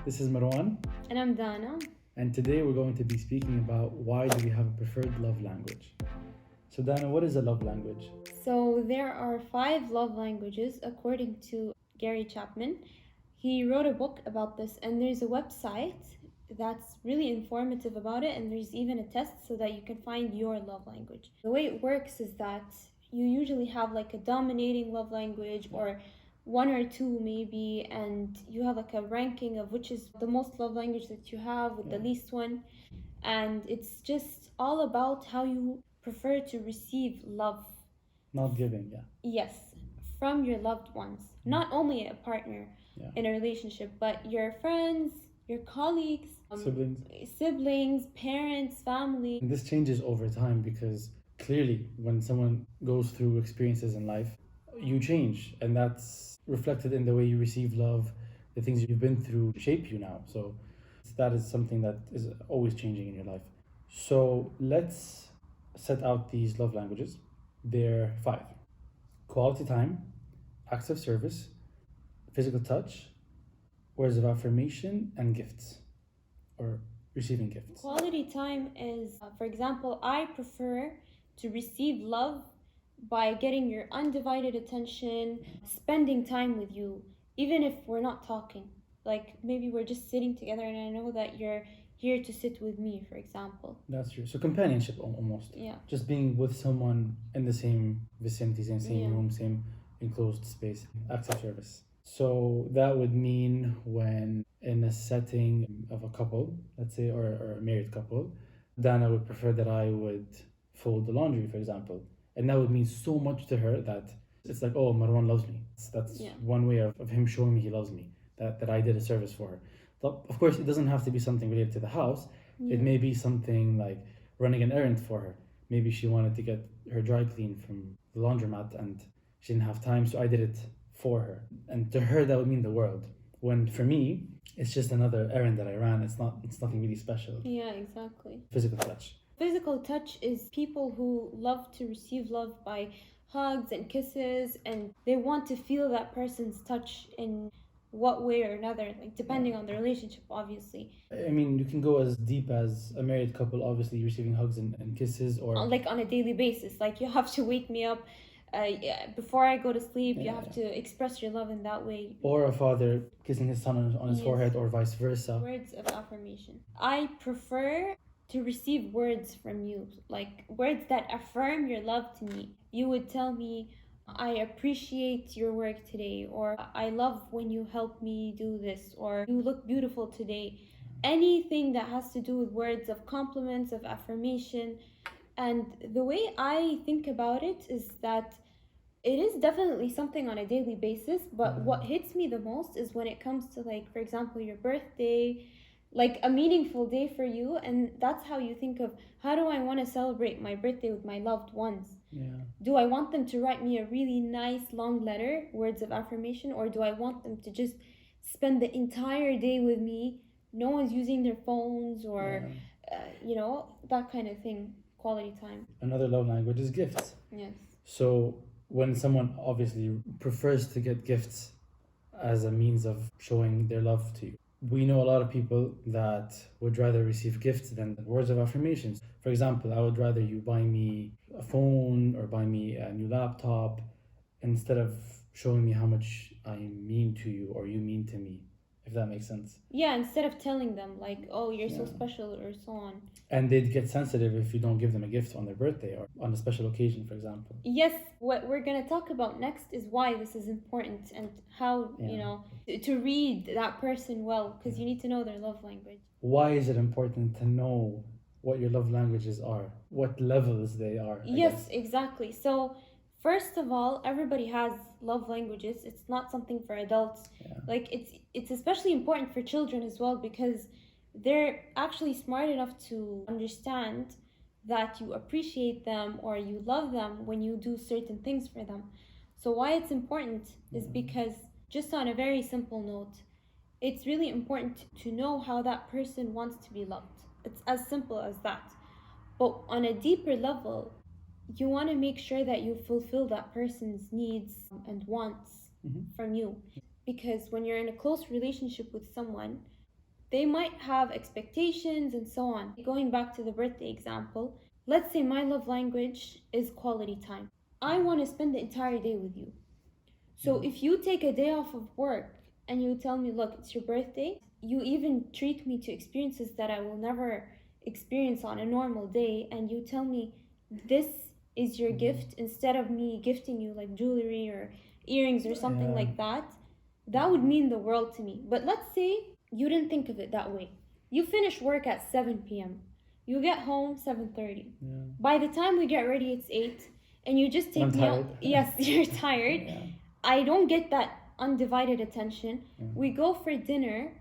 This is Marwan, And I'm Dana. and today we're going to be speaking about why do we have a preferred love language. So, Dana, what is a love language? So there are 5 love languages according to Gary Chapman. He wrote a book about this, and there's a website that's really informative about it, and there's even a test so that you can find your love language. The way it works is that you usually have like a dominating love language or one or two maybe, and you have like a ranking of which is the most love language that you have with the least one. And it's just all about how you prefer to receive love. Not giving, yeah. Yes, from your loved ones, not only a partner Yeah. in a relationship, but your friends, your colleagues, Siblings. parents, family. And this changes over time because clearly, when someone goes through experiences in life, you change, and that's reflected in the way you receive love. The things you've been through shape you now. So, that is something that is always changing in your life. So, let's set out these love languages. They're 5: quality time, acts of service, physical touch, words of affirmation, and gifts, or receiving gifts. Quality time is, for example, I prefer to receive love by getting your undivided attention, spending time with you, even if we're not talking. Like maybe we're just sitting together and I know that you're here to sit with me, for example. That's true. So companionship almost. Yeah. Just being with someone in the same vicinity, same room, same enclosed space. Acts of service. So that would mean when in a setting of a couple, let's say, or a married couple, Dana would prefer that I would fold the laundry, for example. And that would mean so much to her that it's like, oh, Marwan loves me. That's one way of him showing me he loves me, that I did a service for her. But of course, it doesn't have to be something related to the house. It may be something like running an errand for her. Maybe she wanted to get her dry cleaned from the laundromat and she didn't have time, so I did it for her. And to her, that would mean the world. When for me, it's just another errand that I ran. It's nothing really special. Yeah, exactly. Physical touch. Physical touch is people who love to receive love by hugs and kisses, and they want to feel that person's touch in what way or another, like depending on the relationship, obviously. I mean, you can go as deep as a married couple, obviously receiving hugs and kisses, or like on a daily basis. Like you have to wake me up before I go to sleep. You have to express your love in that way. Or a father kissing his son on his forehead, or vice versa. Words of affirmation. I prefer to receive words from you, like words that affirm your love to me. You would tell me, I appreciate your work today, or I love when you help me do this, or you look beautiful today. Anything that has to do with words of compliments, of affirmation. And the way I think about it is that it is definitely something on a daily basis, but what hits me the most is when it comes to, like, for example, your birthday, like a meaningful day for you, and that's how you think of, how do I want to celebrate my birthday with my loved ones? Yeah. Do I want them to write me a really nice long letter, words of affirmation, or do I want them to just spend the entire day with me? No one's using their phones or, that kind of thing. Quality time. Another love language is gifts. Yes. So when someone obviously prefers to get gifts as a means of showing their love to you, we know a lot of people that would rather receive gifts than words of affirmations. For example, I would rather you buy me a phone or buy me a new laptop instead of showing me how much I mean to you or you mean to me, if that makes sense. Yeah, instead of telling them like, oh, you're so special or so on. And they'd get sensitive if you don't give them a gift on their birthday or on a special occasion, for example. Yes, what we're going to talk about next is why this is important and how, to read that person well, because you need to know their love language. Why is it important to know what your love languages are? What levels they are? Yes, exactly. So first of all, everybody has love languages. It's not something for adults. Like it's especially important for children as well, because they're actually smart enough to understand that you appreciate them or you love them when you do certain things for them. So why it's important is because, just on a very simple note, it's really important to know how that person wants to be loved. It's as simple as that. But on a deeper level, you want to make sure that you fulfill that person's needs and wants from you. Because when you're in a close relationship with someone, They might have expectations and so on. Going back to the birthday example, let's say my love language is quality time. I want to spend the entire day with you. So if you take a day off of work and you tell me, look, it's your birthday, you even treat me to experiences that I will never experience on a normal day, and you tell me this is your gift instead of me gifting you like jewelry or earrings or something like that would mean the world to me. But let's say you didn't think of it that way. You finish work at 7 p.m. You get home 7:30. By the time we get ready, it's 8, and you just take me out. Yes, you're tired. I don't get that undivided attention. We go for dinner,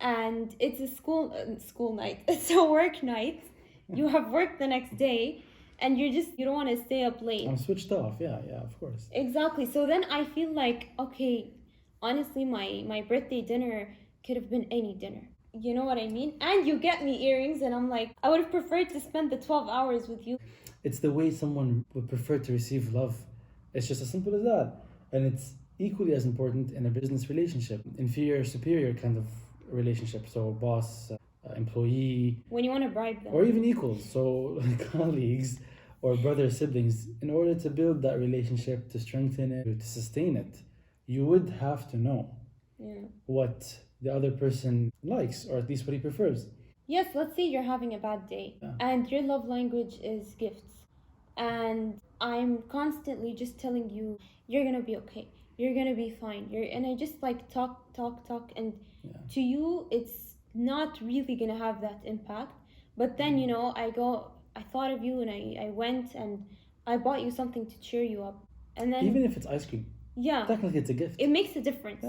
and it's a school night. It's a work night. You have work the next day, and you don't want to stay up late. I'm switched off. Yeah, of course. Exactly. So then I feel like, okay, honestly, my birthday dinner could have been any dinner. You know what I mean? And you get me earrings, and I'm like, I would have preferred to spend the 12 hours with you. It's the way someone would prefer to receive love. It's just as simple as that. And it's equally as important in a business relationship, inferior superior kind of relationship. So boss, employee. When you want to bribe them. Or even equals, so colleagues or brother siblings. In order to build that relationship, to strengthen it, to sustain it, you would have to know what the other person likes, or at least what he prefers. Yes, let's say you're having a bad day and your love language is gifts, and I'm constantly just telling you, you're gonna be okay, you're gonna be fine, and I just like talk, and to you it's not really gonna have that impact. But then I thought of you, and I went and I bought you something to cheer you up, and then even if it's ice cream, technically it's a gift. It makes a difference.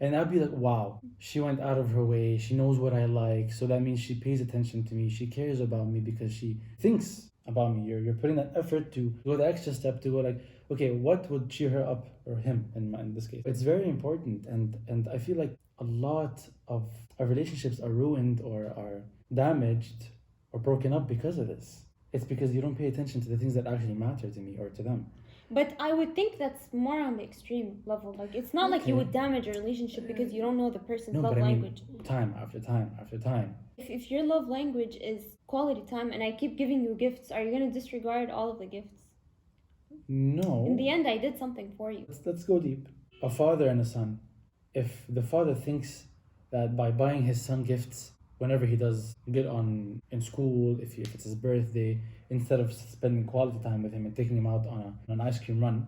And I'd be like, wow, she went out of her way, she knows what I like, so that means she pays attention to me, she cares about me because she thinks about me. You're putting that effort to go the extra step to go like, okay, what would cheer her up, or him in this case. It's very important, and I feel like a lot of our relationships are ruined or are damaged or broken up because of this. It's because you don't pay attention to the things that actually matter to me or to them. But I would think that's more on the extreme level. Like, it's not like you would damage a relationship because you don't know the person's love language. Time after time after time. If your love language is quality time and I keep giving you gifts, are you going to disregard all of the gifts? No. In the end, I did something for you. Let's go deep. A father and a son. If the father thinks that by buying his son gifts whenever he does good in school, if it's his birthday, instead of spending quality time with him and taking him out on an ice cream run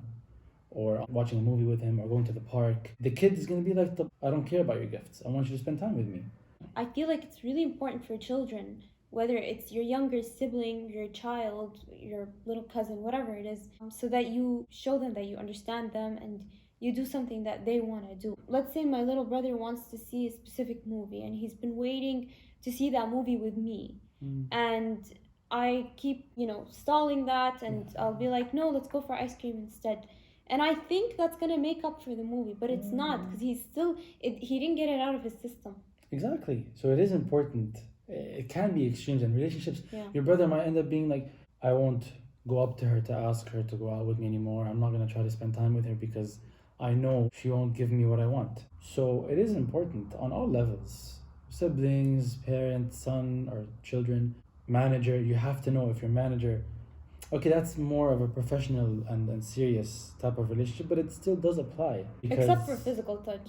or watching a movie with him or going to the park, the kid is going to be like, I don't care about your gifts, I want you to spend time with me. I feel like it's really important for children, whether it's your younger sibling, your child, your little cousin, whatever it is, so that you show them that you understand them and you do something that they want to do. Let's say my little brother wants to see a specific movie and he's been waiting to see that movie with me. And I keep, stalling that, and I'll be like, no, let's go for ice cream instead. And I think that's going to make up for the movie, but it's not, because he didn't get it out of his system. Exactly. So it is important. It can be extremes in relationships. Your brother might end up being like, I won't go up to her to ask her to go out with me anymore. I'm not going to try to spend time with her because I know she won't give me what I want. So it is important on all levels. Siblings, parents, son or children, manager. You have to know if your manager... Okay, that's more of a professional and serious type of relationship, but it still does apply. Except for physical touch.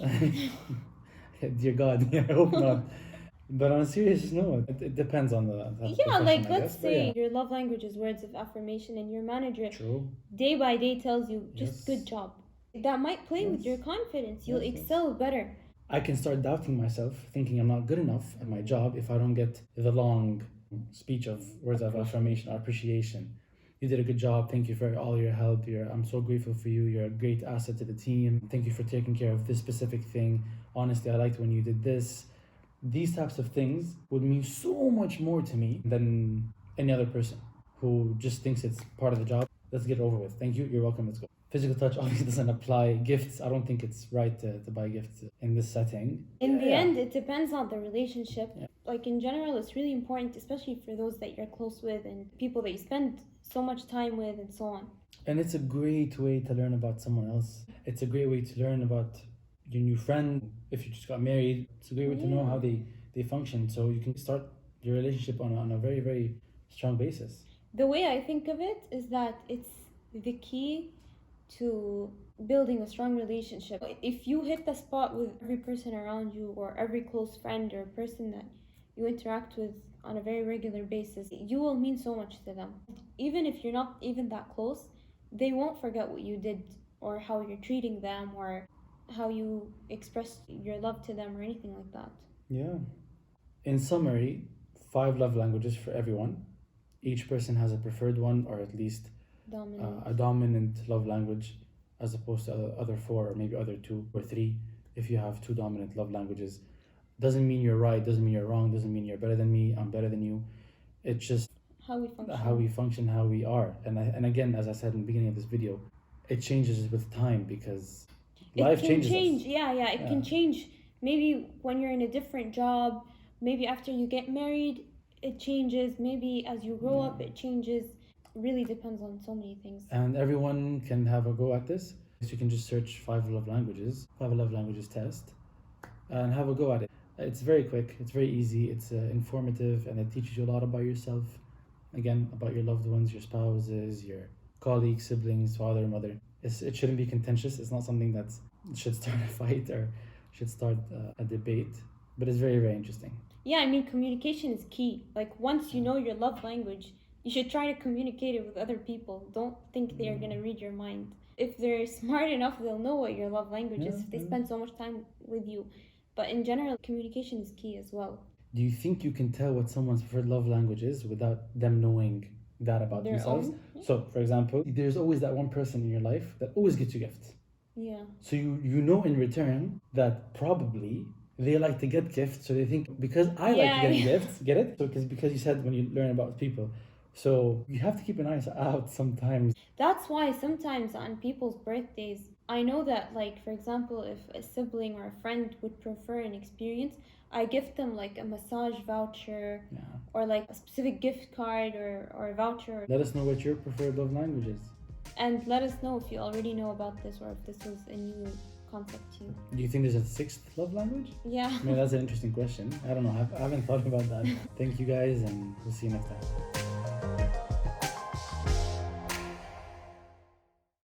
Dear God, I hope not. But on a serious note, it depends on the like let's say your love language is words of affirmation and your manager day by day tells you just good job. That might play with your confidence. You'll excel better. I can start doubting myself, thinking I'm not good enough at my job if I don't get the long speech of words of affirmation or appreciation. You did a good job. Thank you for all your help. I'm so grateful for you. You're a great asset to the team. Thank you for taking care of this specific thing. Honestly, I liked when you did this. These types of things would mean so much more to me than any other person who just thinks it's part of the job. Let's get it over with. Thank you. You're welcome. Let's go. Physical touch obviously doesn't apply. Gifts, I don't think it's right to buy gifts in this setting. In the end, it depends on the relationship. Like in general, it's really important, especially for those that you're close with and people that you spend so much time with and so on. And it's a great way to learn about someone else. It's a great way to learn about your new friend. If you just got married, it's a great way to know how they they function. So you can start your relationship on a very, very strong basis. The way I think of it is that it's the key to building a strong relationship. If you hit the spot with every person around you, or every close friend or person that you interact with on a very regular basis, you will mean so much to them. Even if you're not even that close, they won't forget what you did, or how you're treating them, or how you express your love to them, or anything like that. Yeah. In summary, 5 love languages for everyone. Each person has a preferred one, or at least a dominant love language, as opposed to other 4, or maybe other 2 or 3. If you have 2 dominant love languages, doesn't mean you're right, doesn't mean you're wrong, doesn't mean you're better than me, I'm better than you. It's just how we function, how we are. And again, as I said in the beginning of this video, it changes with time, because life changes change us. It can change. Maybe when you're in a different job, maybe after you get married, it changes. Maybe as you grow up, it changes. Really depends on so many things. And everyone can have a go at this. So you can just search 5 love languages test, and have a go at it. It's very quick, it's very easy, it's informative, and it teaches you a lot about yourself. Again, about your loved ones, your spouses, your colleagues, siblings, father, mother. It shouldn't be contentious. It's not something that should start a fight or should start a debate, but it's very, very interesting. Yeah, I mean, communication is key. Like, once you know your love language, you should try to communicate it with other people. Don't think they are going to read your mind. If they're smart enough, they'll know what your love language is if they spend so much time with you. But in general, communication is key as well. Do you think you can tell what someone's preferred love language is without them knowing that about Their themselves? own? Yeah. So, for example, there's always that one person in your life that always gets you gifts. Yeah. So you know in return that probably they like to get gifts. So they think, because I like getting gifts, get it? So because you said when you learn about people. So you have to keep an eye out sometimes. That's why sometimes on people's birthdays, I know that, like, for example, if a sibling or a friend would prefer an experience, I gift them like a massage voucher, or like a specific gift card, or a voucher. Let us know what your preferred love language is. And let us know if you already know about this, or if this was a new concept to you. Do you think there's a 6th love language? Yeah. I mean, that's an interesting question. I don't know. I haven't thought about that. Thank you guys, and we'll see you next time.